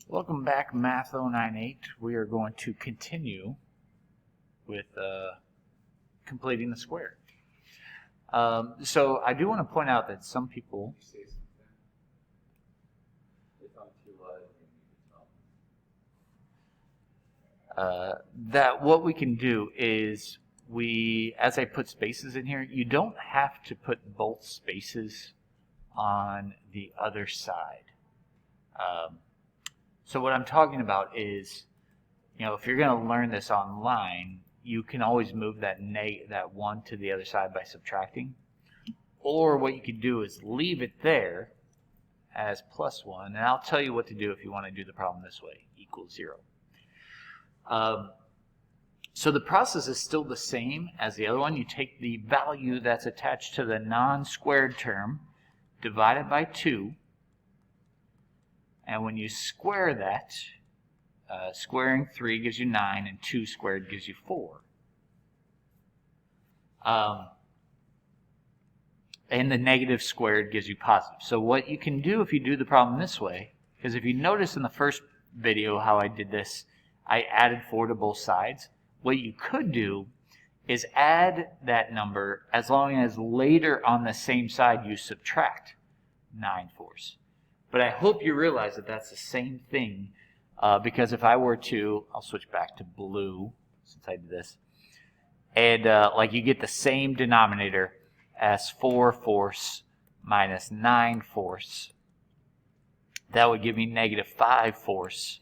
Welcome back, Math 098. We are going to continue with completing the square. So I do want to point out that some people that what we can do is as I put spaces in here, you don't have to put both spaces on the other side. So what I'm talking about is, if you're going to learn this online, you can always move that 1 to the other side by subtracting. Or what you could do is leave it there as +1, and I'll tell you what to do if you want to do the problem this way, equals 0. So the process is still the same as the other one. You take the value that's attached to the non-squared term, divide it by 2, and when you square that, squaring 3 gives you 9, and 2 squared gives you 4. And the negative squared gives you positive. So what you can do if you do the problem this way, because if you notice in the first video how I did this, I added 4 to both sides. What you could do is add that number as long as later on the same side you subtract 9/4. But I hope you realize that that's the same thing, because if I were to, I'll switch back to blue since I did this, and you get the same denominator as 4/4 minus 9/4. That would give me negative 5/4.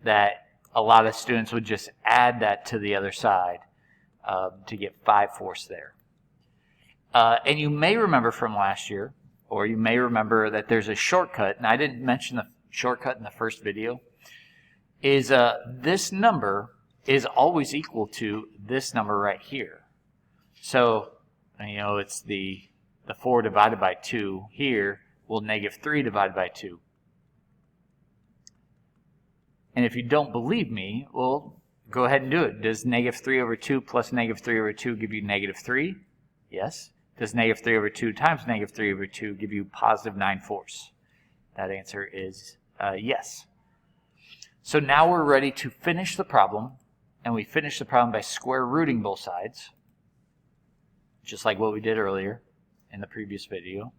That a lot of students would just add that to the other side to get 5/4 there. And you may remember from last year, or you may remember that there's a shortcut, and I didn't mention the shortcut in the first video, is this number is always equal to this number right here. So, it's the 4 divided by 2 here, well, negative 3 divided by 2. And if you don't believe me, well, go ahead and do it. Does negative 3 over 2 plus negative 3 over 2 give you negative 3? Yes. Does negative 3 over 2 times negative 3 over 2 give you positive 9/4? That answer is yes. So now we're ready to finish the problem, and we finish the problem by square rooting both sides, just like what we did earlier in the previous video.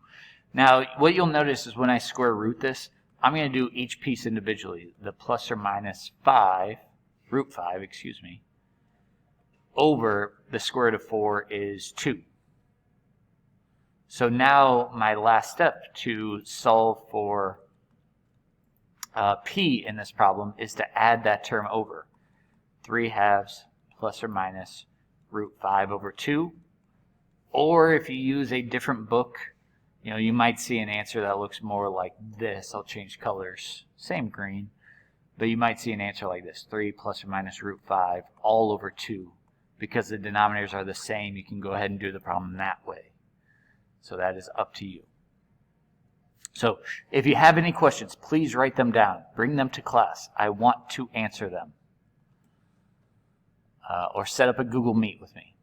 Now, what you'll notice is when I square root this, I'm going to do each piece individually. The plus or minus 5, root 5, over the square root of 4 is 2. So now my last step to solve for p in this problem is to add that term over. 3/2 plus or minus root 5 over 2. Or if you use a different book, you might see an answer that looks more like this. I'll change colors, same green, but you might see an answer like this, 3 plus or minus root 5 all over 2. Because the denominators are the same, you can go ahead and do the problem that way. So that is up to you. So if you have any questions, please write them down. Bring them to class. I want to answer them. Or set up a Google Meet with me.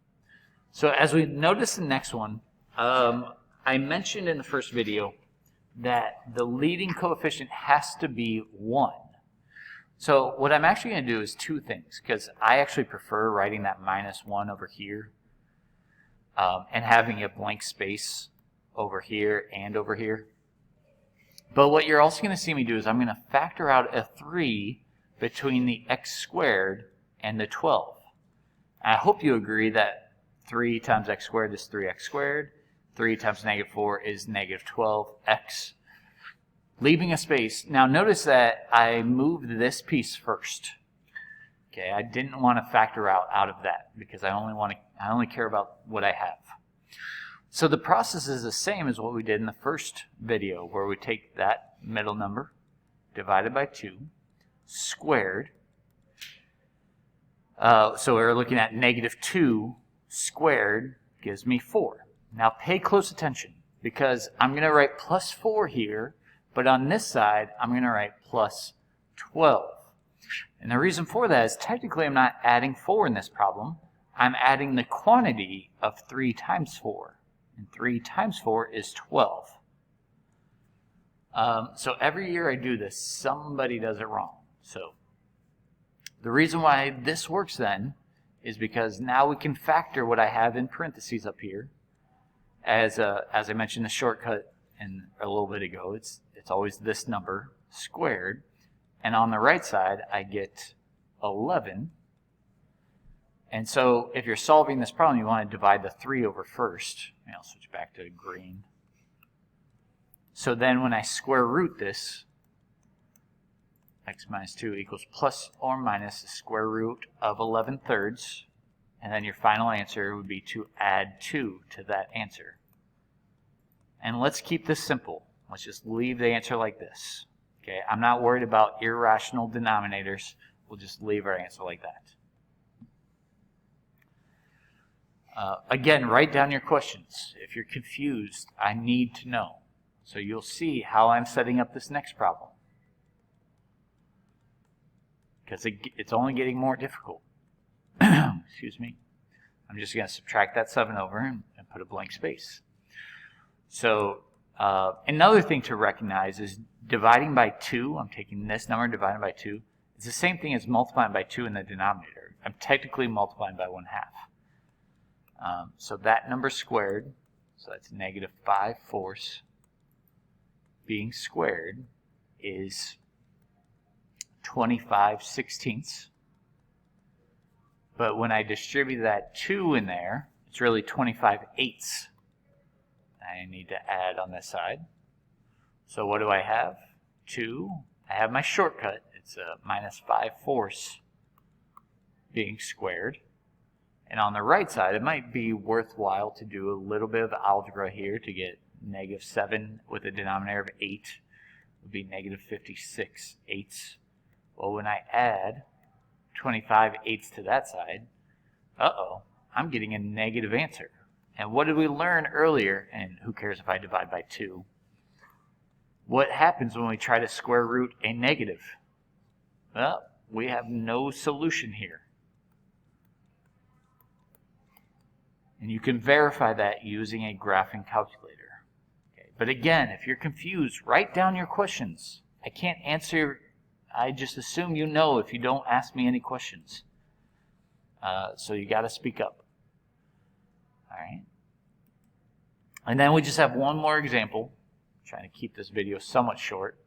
So as we notice the next one, I mentioned in the first video that the leading coefficient has to be 1. So what I'm actually going to do is 2 things, because I actually prefer writing that -1 over here and having a blank space over here and over here. But what you're also going to see me do is I'm going to factor out a 3 between the x squared and the 12. And I hope you agree that 3 times x squared is 3x squared. 3 times negative 4 is negative 12x. Leaving a space. Now notice that I moved this piece first. Okay, I didn't want to factor out of that because I only care about what I have. So the process is the same as what we did in the first video, where we take that middle number divided by 2 squared. So we're looking at negative 2 squared gives me 4. Now pay close attention, because I'm going to write plus 4 here, but on this side I'm going to write plus 12. And the reason for that is technically I'm not adding 4 in this problem. I'm adding the quantity of 3 times 4. And 3 times 4 is 12. So every year I do this, somebody does it wrong. So the reason why this works then is because now we can factor what I have in parentheses up here. As I mentioned the shortcut a little bit ago, it's always this number squared. And on the right side, I get 11. And so if you're solving this problem, you want to divide the 3 over first. I'll switch back to green. So then when I square root this, x minus 2 equals plus or minus the square root of 11 thirds. And then your final answer would be to add 2 to that answer. And let's keep this simple. Let's just leave the answer like this. Okay, I'm not worried about irrational denominators. We'll just leave our answer like that. Again, write down your questions. If you're confused, I need to know. So you'll see how I'm setting up this next problem. Because it's only getting more difficult. Excuse me. I'm just going to subtract that 7 over and put a blank space. So another thing to recognize is dividing by 2. I'm taking this number and dividing by 2. It's the same thing as multiplying by 2 in the denominator. I'm technically multiplying by 1/2. So that number squared, so that's negative 5/4 being squared, is 25/16. But when I distribute that 2 in there, it's really 25/8. I need to add on this side. So what do I have? 2. I have my shortcut. It's a minus 5/4 being squared. And on the right side, it might be worthwhile to do a little bit of algebra here to get negative 7 with a denominator of 8 would be negative 56/8. Well, when I add 25/8 to that side, I'm getting a negative answer. And what did we learn earlier? And who cares if I divide by 2? What happens when we try to square root a negative? Well, we have no solution here. And you can verify that using a graphing calculator. Okay. But again, if you're confused, write down your questions. I can't answer. I just assume you know if you don't ask me any questions. So you got to speak up. All right. And then we just have one more example. I'm trying to keep this video somewhat short.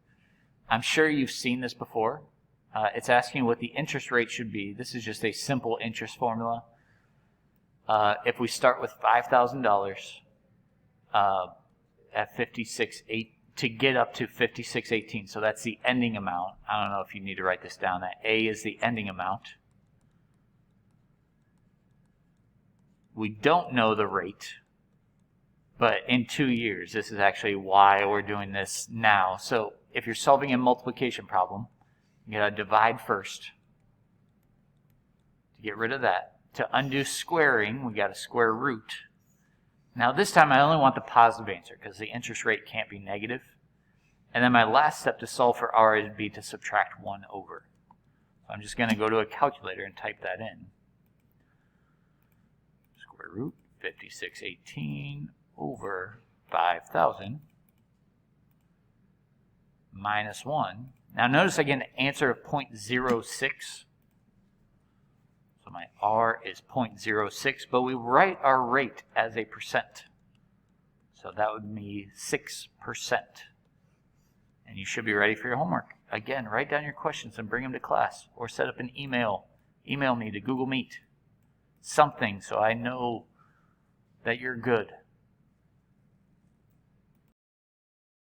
I'm sure you've seen this before. It's asking what the interest rate should be. This is just a simple interest formula. If we start with $5,000 at 56.8 to get up to 56.18, so that's the ending amount. I don't know if you need to write this down. That A is the ending amount. We don't know the rate, but in 2 years, this is actually why we're doing this now. So if you're solving a multiplication problem, you got to divide first to get rid of that. To undo squaring, we got to square root. Now this time I only want the positive answer because the interest rate can't be negative. And then my last step to solve for r would be to subtract 1 over. So I'm just going to go to a calculator and type that in. Square root 56.18 over 5,000 minus 1. Now notice I get an answer of 0.06. So my r is 0.06, but we write our rate as a percent. So that would be 6%. And you should be ready for your homework. Again, write down your questions and bring them to class. Or set up an email. Email me to Google Meet. Something so I know that you're good.